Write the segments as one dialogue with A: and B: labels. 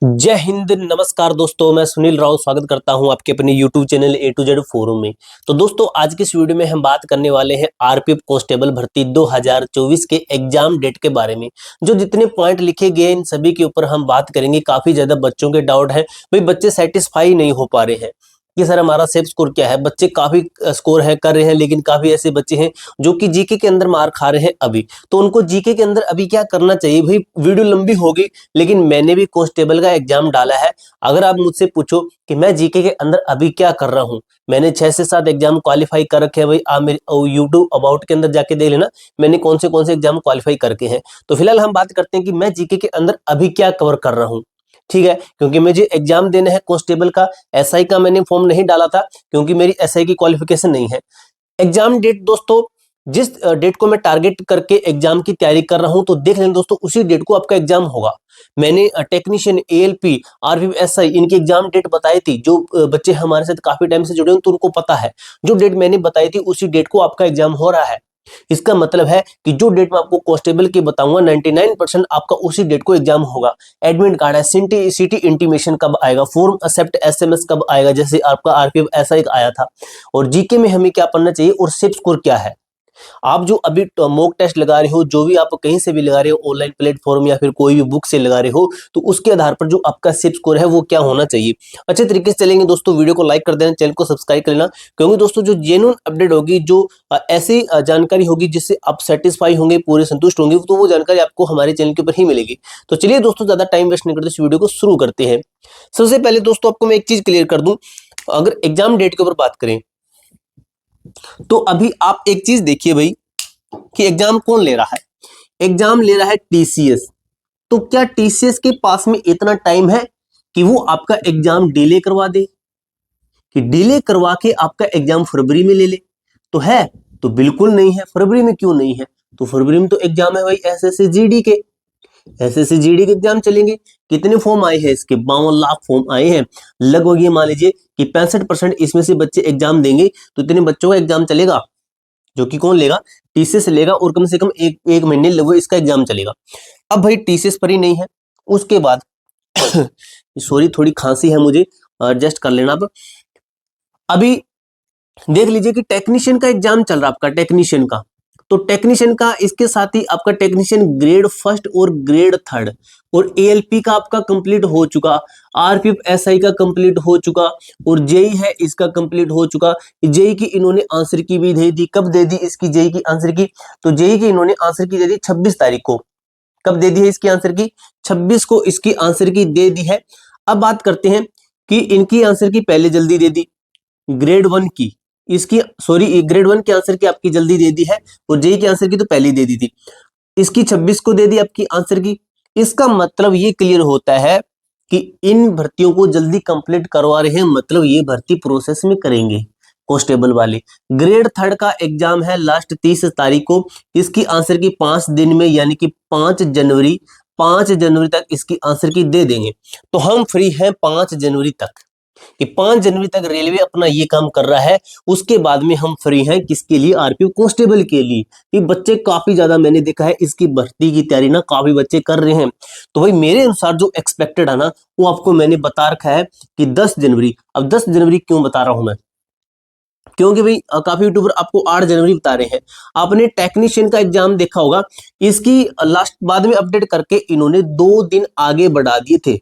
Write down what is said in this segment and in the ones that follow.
A: जय हिंद, नमस्कार दोस्तों। मैं सुनील राव स्वागत करता हूं आपके अपने YouTube channel A to Z forum में। तो दोस्तों, आज की इस वीडियो में हम बात करने वाले हैं आरपीएफ कांस्टेबल भर्ती 2024 के एग्जाम डेट के बारे में। जो जितने पॉइंट लिखे गए इन सभी के ऊपर हम बात करेंगे। काफी ज्यादा बच्चों के डाउट है, भाई बच्चे सेटिस्फाई नहीं हो पा रहे हैं कि सर हमारा सेफ स्कोर क्या है। बच्चे काफी स्कोर है कर रहे हैं, लेकिन काफी ऐसे बच्चे हैं जो कि जीके के अंदर मार खा रहे हैं अभी। तो उनको जीके के अंदर अभी क्या करना चाहिए। भाई वीडियो लंबी होगी, लेकिन मैंने भी कांस्टेबल का एग्जाम डाला है। अगर आप मुझसे पूछो कि मैं जीके के अंदर अभी क्या कर रहा हूं, मैंने 6 से 7 एग्जाम क्वालिफाई कर रखे हैं। भाई आप मेरे यूट्यूब अबाउट के अंदर जाके देख लेना, मैंने कौन से एग्जाम क्वालिफाई करके हैं। तो फिलहाल हम बात करते हैं कि मैं जीके के अंदर अभी क्या कवर कर रहा हूँ। ठीक है, क्योंकि मुझे एग्जाम देना है कांस्टेबल का। एसआई का मैंने फॉर्म नहीं डाला था, क्योंकि मेरी एसआई की क्वालिफिकेशन नहीं है। एग्जाम डेट दोस्तों, जिस डेट को मैं टारगेट करके एग्जाम की तैयारी कर रहा हूं, तो देख लें दोस्तों, उसी डेट को आपका एग्जाम होगा। मैंने टेक्नीशियन, एएलपी, आरपीएफ, एसआई इनकी एग्जाम डेट बताई थी। जो बच्चे हमारे साथ काफी टाइम से जुड़े हैं तो उनको पता है, जो डेट मैंने बताई थी उसी डेट को आपका एग्जाम हो रहा है। इसका मतलब है कि जो डेट मैं आपको कांस्टेबल की बताऊंगा 99% आपका उसी डेट को एग्जाम होगा। एडमिट कार्ड है, सिटी इंटीमेशन कब आएगा, फॉर्म एक्सेप्ट एसएमएस कब आएगा, जैसे आपका आरपीएफ एसआई आया था। और जीके में हमें क्या पढ़ना चाहिए और सेफ स्कोर क्या है। आप जो अभी मॉक टेस्ट लगा रहे हो, जो भी आप कहीं से भी लगा रहे हो, ऑनलाइन प्लेटफॉर्म या फिर कोई भी बुक से लगा रहे हो, तो उसके आधार पर जो आपका सिप स्कोर है वो क्या होना चाहिए। अच्छे तरीके से चलेंगे दोस्तों। वीडियो को लाइक कर देना, चैनल को सब्सक्राइब कर लेना, क्योंकि दोस्तों जो जेन्युइन अपडेट होगी, जो ऐसी जानकारी होगी जिससे आप सेटिस्फाई होंगे, पूरे संतुष्ट होंगे, तो वो जानकारी आपको हमारे चैनल के ऊपर ही मिलेगी। तो चलिए दोस्तों, ज्यादा टाइम वेस्ट नहीं करते, इस वीडियो को शुरू करते हैं। सबसे पहले दोस्तों आपको मैं एक चीज क्लियर कर दूं, अगर एग्जाम डेट के ऊपर बात करें तो अभी आप एक चीज देखिए भाई, कि एग्जाम कौन ले रहा है। एग्जाम ले रहा है टीसीएस। तो क्या टीसीएस के पास में इतना टाइम है कि वो आपका एग्जाम डिले करवा दे, कि डिले करवा के आपका एग्जाम फरवरी में ले ले? तो है? तो बिल्कुल नहीं है। फरवरी में क्यों नहीं है? तो फरवरी में तो एग्जाम है भाई एसएससी जीडी के। एसएससी जीडी के एग्जाम चलेंगे। कितने फॉर्म आए हैं इसके? 52 लाख फॉर्म आए हैं। लगभग ये मान लीजिए कि 65% इसमें से बच्चे एग्जाम देंगे, तो इतने बच्चों का एग्जाम चलेगा, जो कि कौन लेगा? टीसीएस लेगा। और कम से कम एक महीने लगभग इसका एग्जाम चलेगा। अब भाई टीसीएस पर ही नहीं है, उसके बाद सॉरी थोड़ी खांसी है मुझे, एडजस्ट कर लेना। अब अभी देख लीजिए कि टेक्नीशियन का एग्जाम चल रहा है आपका, टेक्नीशियन का। तो टेक्नीशियन का इसके साथ ही आपका टेक्नीशियन ग्रेड फर्स्ट और ग्रेड थर्ड और एएलपी का आपका कंप्लीट हो चुका, आरपीएफ एसआई का कंप्लीट हो चुका, और जेई है इसका कंप्लीट हो चुका। जेई की इन्होंने आंसर की भी दे दी। कब दे दी इसकी जेई की आंसर की? तो जेई की इन्होंने आंसर की दे दी 26 तारीख को। कब दे दी है इसकी आंसर की? 26 को इसकी आंसर की दे दी है। अब बात करते हैं कि इनकी आंसर की पहले जल्दी दे दी, ग्रेड वन की इसकी, सॉरी ग्रेड वन के आंसर की आपकी जल्दी दे दी है, और जेई के आंसर की तो पहले दे दी थी। इसकी 26 को दे दी आपकी आंसर की। इसका मतलब ये क्लियर होता है कि इन भर्तियों को जल्दी कंप्लीट करवा रहे हैं, मतलब ये भर्ती प्रोसेस में करेंगे कांस्टेबल वाले। ग्रेड थर्ड का एग्जाम है लास्ट 30 तारीख को। इसकी आंसर की 5 दिन में, यानी कि 5 जनवरी तक इसकी आंसर की दे देंगे। तो हम फ्री हैं 5 जनवरी तक, कि 5 जनवरी तक रेलवे अपना ये काम कर रहा है। उसके बाद में हम फ्री हैं किसके लिए? आरपीएफ कांस्टेबल के लिए। ये बच्चे काफी ज्यादा मैंने देखा है इसकी भर्ती की तैयारी ना काफी बच्चे कर रहे हैं। तो भाई मेरे अनुसार जो एक्सपेक्टेड है ना, वो आपको मैंने बता रखा है कि 10 जनवरी। अब 10 जनवरी क्यों बता रहा हूं मैं? क्योंकि भाई काफी यूट्यूबर आपको 8 जनवरी बता रहे हैं। आपने टेक्नीशियन का एग्जाम देखा होगा, इसकी लास्ट बाद में अपडेट करके इन्होंने 2 दिन आगे बढ़ा दिए थे।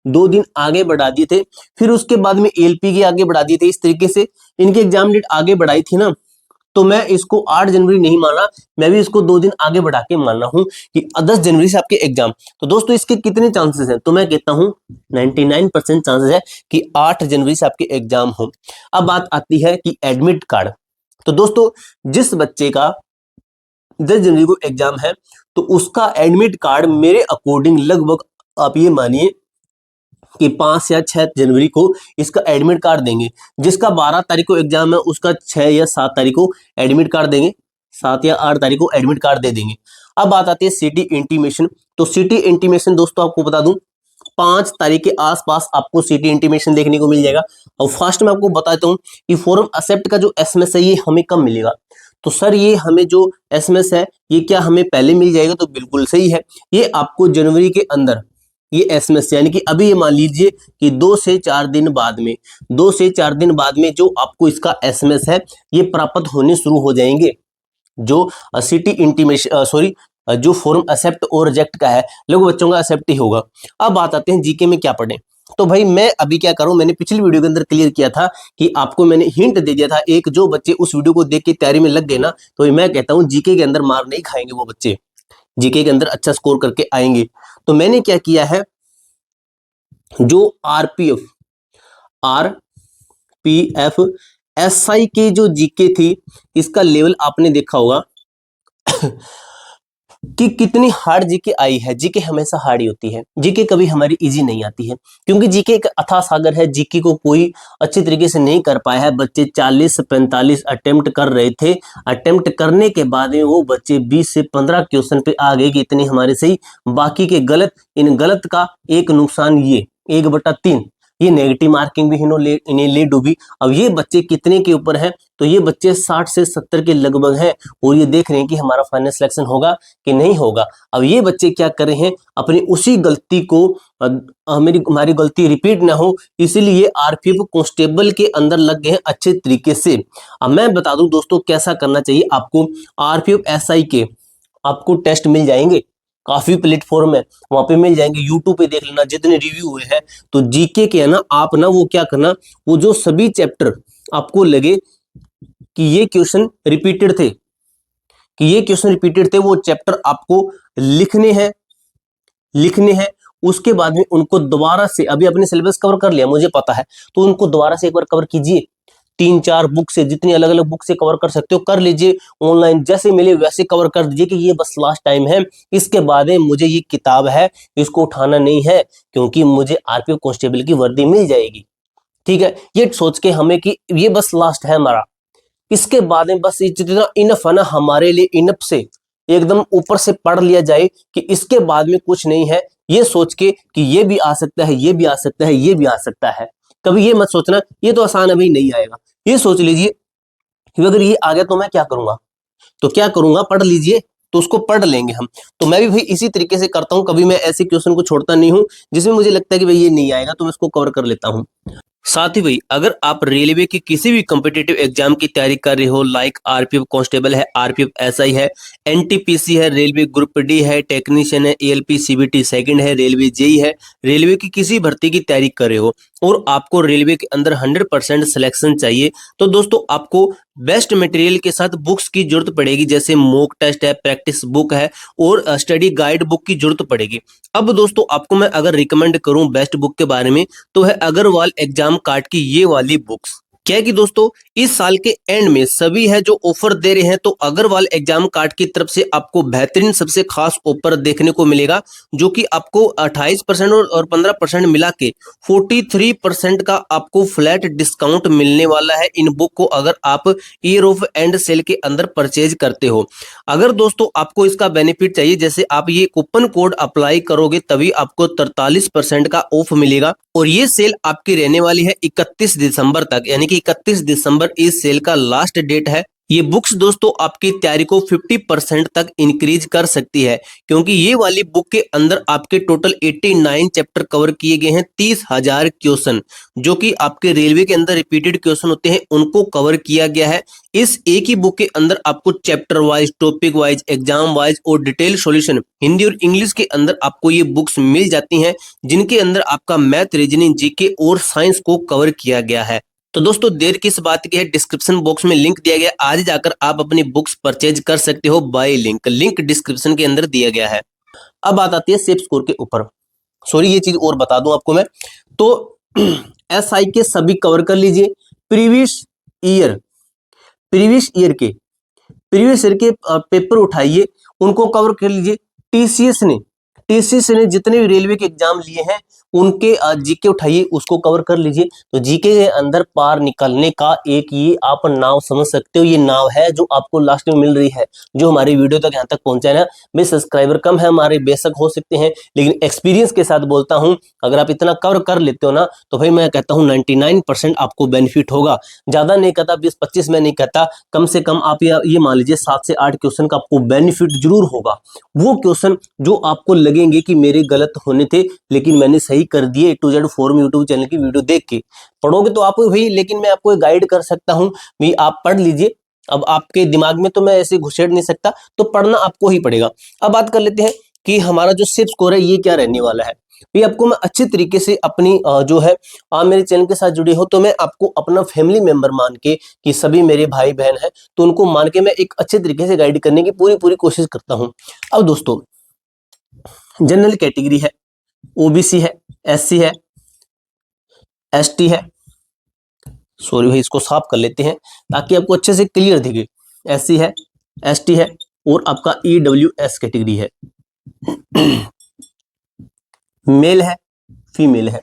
A: 2 दिन आगे बढ़ा दिए थे। फिर उसके बाद में एलपी के आगे बढ़ा दिए थे। इस तरीके से इनकी एग्जाम डेट आगे बढ़ाई थी ना, तो मैं इसको 8 जनवरी नहीं माना, मैं भी इसको 2 दिन आगे बढ़ा के मान रहा हूं कि 10 जनवरी से आपके एग्जाम। तो दोस्तों इसके कितने चांसेस हैं? तो मैं कहता हूं 99% चांसेस है कि 8 जनवरी से आपके एग्जाम हो। अब बात आती है कि एडमिट कार्ड। तो दोस्तों जिस बच्चे का 10 जनवरी को एग्जाम है, तो उसका एडमिट कार्ड मेरे अकॉर्डिंग लगभग आप ये मानिए कि 5 या 6 जनवरी को इसका एडमिट कार्ड देंगे। जिसका 12 तारीख को एग्जाम है, उसका 6 या 7 तारीख को एडमिट कार्ड देंगे। 7 या 8 तारीख को एडमिट कार्ड दे देंगे। अब बात आती है सिटी इंटीमेशन। तो सिटी इंटीमेशन दोस्तों आपको बता दूं, 5 तारीख के आसपास आपको सिटी इंटीमेशन देखने को मिल जाएगा। और फर्स्ट में आपको बताता हूं कि फॉर्म एक्सेप्ट का जो एसएमएस है ये हमें कब मिलेगा। तो सर ये हमें जो एसएमएस है ये क्या हमें पहले मिल जाएगा? तो बिल्कुल सही है, ये आपको जनवरी के अंदर ये एसएमएस, यानी कि अभी ये मान लीजिए कि 2 से 4 दिन बाद में जो आपको इसका एसएमएस है ये प्राप्त होने शुरू हो जाएंगे। जो सिटी इंटीमेशन जो फॉर्म एक्सेप्ट और रिजेक्ट का है, लोगों बच्चों का एक्सेप्ट ही होगा। अब बात आते हैं जीके में क्या पढ़ें। तो भाई मैं अभी क्या करूं, मैंने पिछली वीडियो के अंदर क्लियर किया था कि आपको मैंने हिंट दे दिया था एक, जो बच्चे उस वीडियो को देख के तैयारी में लग गए ना, तो मैं कहता हूं जीके के अंदर मार नहीं खाएंगे वो बच्चे, जीके के अंदर अच्छा स्कोर करके आएंगे। तो मैंने क्या किया है, जो आरपीएफ एसआई की जो जीके थी इसका लेवल आपने देखा होगा कि कितनी हार्ड जीके आई है। जीके हमेशा हार्ड ही होती है, जीके कभी हमारी इजी नहीं आती है, क्योंकि जीके एक अथाह सागर है। जीके को कोई अच्छी तरीके से नहीं कर पाया है। बच्चे 40-45 अटेम्प्ट कर रहे थे, अटेम्प्ट करने के बाद में वो बच्चे 20 से 15 क्वेश्चन पे आ गए कि इतने हमारे सही, बाकी के गलत। इन गलत का एक नुकसान ये 1/3 ये नेगेटिव मार्किंग भी इन्हें ले डूबी। अब ये बच्चे कितने के ऊपर हैं, तो ये बच्चे 60 से 70 के लगभग हैं, और ये देख रहे हैं कि हमारा फाइनल सिलेक्शन होगा कि नहीं होगा। अब ये बच्चे क्या कर रहे हैं, अपनी उसी गलती को, हमारी गलती रिपीट ना हो, इसीलिए आरपीएफ कांस्टेबल के अंदर लग गए हैं अच्छे तरीके से। अब मैं बता दूं दोस्तों कैसा करना चाहिए आपको। आरपीएफ एसआई के आपको टेस्ट मिल जाएंगे, काफी प्लेटफॉर्म है, वहां पे मिल जाएंगे, यूट्यूब पे देख लेना जितने रिव्यू हुए हैं। तो जीके के है ना, आप ना वो क्या करना, वो जो सभी चैप्टर आपको लगे कि ये क्वेश्चन रिपीटेड थे, वो चैप्टर आपको लिखने हैं। उसके बाद में उनको दोबारा से, अभी अपने सिलेबस कवर कर लिया मुझे पता है, तो उनको दोबारा से एक बार कवर कीजिए। 3-4 बुक से, जितनी अलग अलग बुक से कवर कर सकते हो कर लीजिए, ऑनलाइन जैसे मिले वैसे कवर कर दीजिए कि ये बस लास्ट टाइम है, इसके बाद में मुझे ये किताब है इसको उठाना नहीं है, क्योंकि मुझे आरपीएफ कांस्टेबल की वर्दी मिल जाएगी। ठीक है, ये सोच के हमें कि ये बस लास्ट है हमारा, इसके बाद में बस जितना इनफ है ना हमारे लिए, इनफ से एकदम ऊपर से पढ़ लिया जाए कि इसके बाद में कुछ नहीं है, ये सोच के कि ये भी आ सकता है, ये भी आ सकता है, ये भी आ सकता है। कभी ये मत सोचना ये तो आसान अभी नहीं आएगा, ये सोच लीजिए कि अगर ये आ गया तो मैं क्या करूंगा, तो क्या करूंगा, पढ़ लीजिए, तो उसको पढ़ लेंगे हम। तो मैं भी भाई इसी तरीके से करता हूं, कभी मैं ऐसे क्वेश्चन को छोड़ता नहीं हूं जिसमें मुझे लगता है कि भाई ये नहीं आएगा तो मैं इसको कवर कर लेता हूं। साथ ही भाई अगर आप रेलवे की किसी भी कॉम्पिटिटिव एग्जाम की तैयारी कर रहे हो, लाइक आरपीएफ कांस्टेबल है, आरपीएफ एसआई है, एनटीपीसी है, रेलवे ग्रुप डी है, टेक्नीशियन है, एएलपी सीबीटी सेकंड है, रेलवे जेई है, रेलवे की किसी भर्ती की तैयारी कर रहे हो और आपको रेलवे के अंदर 100% सिलेक्शन चाहिए, तो दोस्तों आपको बेस्ट मटेरियल के साथ बुक्स की जरूरत पड़ेगी, जैसे मॉक टेस्ट है, प्रैक्टिस बुक है और स्टडी गाइड बुक की जरूरत पड़ेगी। अब दोस्तों आपको मैं अगर रिकमेंड करूं बेस्ट बुक के बारे में, तो है अग्रवाल एग्जाम कार्ड की ये वाली बुक्स। क्या है कि दोस्तों इस साल के एंड में सभी है जो ऑफर दे रहे हैं, तो अग्रवाल एग्जाम कार्ड की तरफ से आपको बेहतरीन सबसे खास ऑफर देखने को मिलेगा, जो कि आपको 28% और 15% मिला के 43% का आपको फ्लैट डिस्काउंट मिलने वाला है इन बुक को, अगर आप ईयर ऑफ एंड सेल के अंदर परचेज करते हो। अगर दोस्तों आपको इसका बेनिफिट चाहिए, जैसे आप ये कूपन कोड अप्लाई करोगे तभी आपको 43% का ऑफ मिलेगा, और ये सेल आपकी रहने वाली है 31 दिसंबर तक, यानी कि 31 दिसंबर इस सेल का लास्ट डेट है। ये बुक्स दोस्तों आपकी तैयारी को 50% तक इंक्रीज कर सकती है, क्योंकि ये वाली बुक के अंदर आपके टोटल 89 चैप्टर कवर किए गए हैं, 30,000 क्वेश्चन जो कि आपके रेलवे के अंदर रिपीटेड क्वेश्चन होते हैं उनको कवर किया गया है। इस एक ही बुक के अंदर आपको chapter wise, topic wise, exam wise और डिटेल सॉल्यूशन हिंदी और इंग्लिश के अंदर आपको ये बुक्स मिल जाती हैं, जिनके अंदर आपका मैथ, रीजनिंग, जीके और साइंस को कवर किया गया है। तो दोस्तों देर किस बात की है, डिस्क्रिप्शन बॉक्स में लिंक दिया गया, आज जाकर आप अपनी बुक्स परचेज कर सकते हो बाय लिंक, लिंक डिस्क्रिप्शन के अंदर दिया गया है। अब बात आती है सेफ स्कोर के ऊपर। सॉरी ये चीज और बता दूं आपको मैं, तो एसआई के सभी कवर कर लीजिए, प्रीवियस ईयर के पेपर उठाइए, उनको कवर कर लीजिए। टीसीएस ने जितने भी रेलवे के एग्जाम लिए हैं उनके जीके उठाइए, उसको कवर कर लीजिए। तो जीके के अंदर पार निकलने का एक ये आप नाव समझ सकते हो, ये नाव है जो आपको लास्ट में मिल रही है, जो हमारी वीडियो तक यहाँ तक पहुंचा है ना। भाई सब्सक्राइबर कम है हमारे, बेशक हो सकते हैं, लेकिन एक्सपीरियंस के साथ बोलता हूँ, अगर आप इतना कवर कर लेते हो ना, तो भाई मैं कहता हूँ 99% आपको बेनिफिट होगा। ज्यादा नहीं कहता, 20-25 में नहीं कहता, कम से कम आप ये मान लीजिए 7 से 8 क्वेश्चन का आपको बेनिफिट जरूर होगा। वो क्वेश्चन जो आपको लगे लगेंगे कि मेरे गलत होने थे, लेकिन मैंने सही कर दिए A to Z forum YouTube channel की वीडियो देख के। पढ़ोगे तो आप भाई, लेकिन मैं आपको गाइड कर सकता हूँ भाई, आप पढ़ लीजिए। अब आपके दिमाग में तो मैं ऐसे घुसेड़ नहीं सकता, तो पढ़ना आपको ही पड़ेगा। अब बात कर लेते हैं कि हमारा जो सिर्फ स्कोर है ये क्या रहने वाला है। ये आपको मैं अच्छे तरीके से अपनी जो है, आप मेरे चैनल के साथ जुड़े हो तो मैं आपको अपना फैमिली मेंबर मान के, कि सभी मेरे भाई बहन हैं, तो उनको मान के मैं एक अच्छे तरीके से गाइड करने की पूरी पूरी कोशिश करता हूं। अब दोस्तों, जनरल कैटेगरी है, ओबीसी है, एससी है, एसटी है, सॉरी भाई इसको साफ कर लेते हैं ताकि आपको अच्छे से क्लियर दिखे। एससी है, एसटी है, और आपका ईडब्ल्यूएस कैटेगरी है। मेल है, फीमेल है।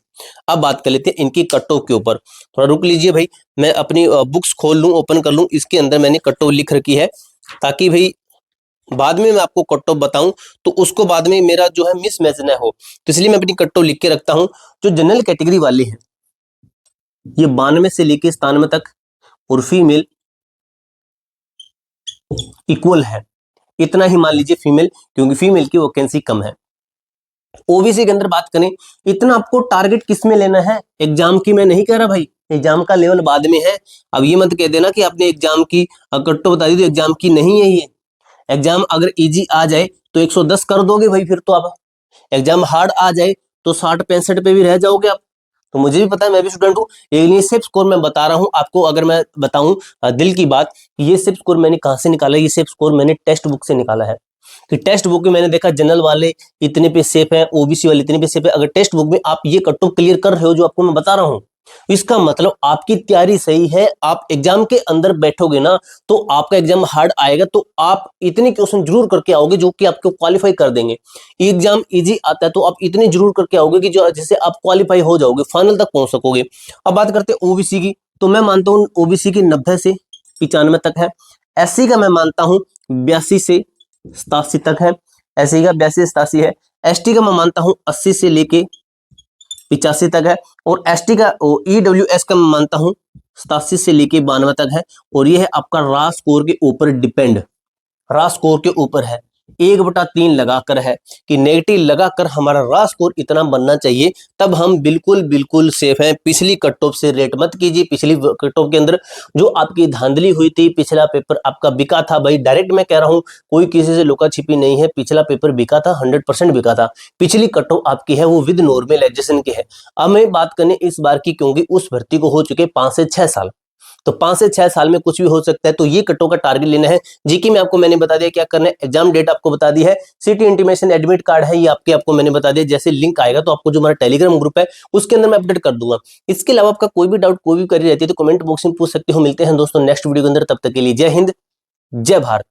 A: अब बात कर लेते हैं इनकी कट ऑफ के ऊपर। थोड़ा रुक लीजिए भाई, मैं अपनी बुक्स खोल लूं, ओपन कर लूं, इसके अंदर मैंने कट ऑफ लिख रखी है, ताकि भाई बाद में मैं आपको कट ऑफ बताऊं तो उसको बाद में मेरा जो है मिसमैच ना हो, तो इसलिए मैं अपनी कट ऑफ लिख के रखता हूं। जो जनरल कैटेगरी वाले हैं ये 92 से लेके 97 तक, और फीमेल इक्वल है, इतना ही मान लीजिए फीमेल, क्योंकि फीमेल की वैकेंसी कम है। ओबीसी के अंदर बात करें, इतना आपको टारगेट किस में लेना है, एग्जाम की मैं नहीं कह रहा भाई, एग्जाम का लेवल बाद में है। अब ये मत कह देना कि आपने एग्जाम की कट ऑफ बता दी तो एग्जाम की नहीं है ये। एग्जाम अगर इजी आ जाए तो 110 कर दोगे भाई, फिर तो आप एग्जाम हार्ड आ जाए तो 60-65 पे भी रह जाओगे आप। तो मुझे भी पता है, मैं भी स्टूडेंट हूँ, लेकिन ये सिर्फ स्कोर मैं बता रहा हूँ आपको। अगर मैं बताऊं दिल की बात, ये सिर्फ स्कोर मैंने कहाँ से निकाला, ये सिर्फ स्कोर मैंने टेक्स्ट बुक से निकाला है। कि टेक्स्ट बुक में मैंने देखा जनरल वाले इतने पे सेफ है, ओबीसी वाले इतने पे सेफ है। अगर टेक्स्ट बुक में आप ये कट ऑफ क्लियर कर रहे हो जो आपको मैं बता रहा हूँ, इसका मतलब आपकी तैयारी सही है। आप एग्जाम के अंदर बैठोगे ना तो आपका एग्जाम हार्ड आएगा, तो आप इतने क्वेश्चन जरूर करके आओगे जो कि आपको क्वालिफाई कर देंगे। एग्जाम इजी आता है तो आप इतने जरूर करके आओगे कि जो जिससे आप क्वालिफाई हो जाओगे, फाइनल तक पहुंच सकोगे। अब बात करते हैं ओबीसी की, तो मैं मानता हूँ ओबीसी की 90 से 95 तक है। एससी का मैं मानता हूँ 82 से 87 तक है, एससी का 82 से 87 है। एसटी का मैं मानता हूँ 80 से लेके 85 तक है, और एसटी का ईडब्ल्यूएस का मैं मानता हूँ 87 से लेके 92 तक है। और ये है आपका रा स्कोर के ऊपर डिपेंड, रा स्कोर के ऊपर है, 1/3 लगाकर है, कि नेगेटिव लगाकर हमारा रा स्कोर इतना बनना चाहिए, तब हम बिल्कुल बिल्कुल सेफ हैं। पिछली कट ऑफ से रेट मत कीजिए, पिछली कट ऑफ के अंदर जो आपकी धांधली हुई थी, पिछला पेपर आपका बिका था भाई, डायरेक्ट मैं कह रहा हूं, कोई किसी से लुका छिपी नहीं है, पिछला पेपर बिका था, 100% बिका था। पिछली कट ऑफ आपकी है वो विद नॉर्मलाइजेशन की है। अब मैं बात करने इस बार की, क्योंकि उस भर्ती को हो चुके 5 से 6 साल, तो 5 से 6 साल में कुछ भी हो सकता है, तो ये कटो का टारगेट लेना है। जीके में आपको मैंने बता दिया क्या करना है, एग्जाम डेट आपको बता दी है, सिटी इंटीमेशन एडमिट कार्ड है ये आपको मैंने बता दिया। जैसे लिंक आएगा तो आपको जो हमारा टेलीग्राम ग्रुप है उसके अंदर मैं अपडेट कर दूंगा। इसके अलावा आपका कोई भी डाउट, कोई भी क्वेरी रहती है तो कमेंट बॉक्स में पूछ सकते हो। मिलते हैं दोस्तों नेक्स्ट वीडियो के अंदर, तब तक के लिए जय हिंद, जय भारत।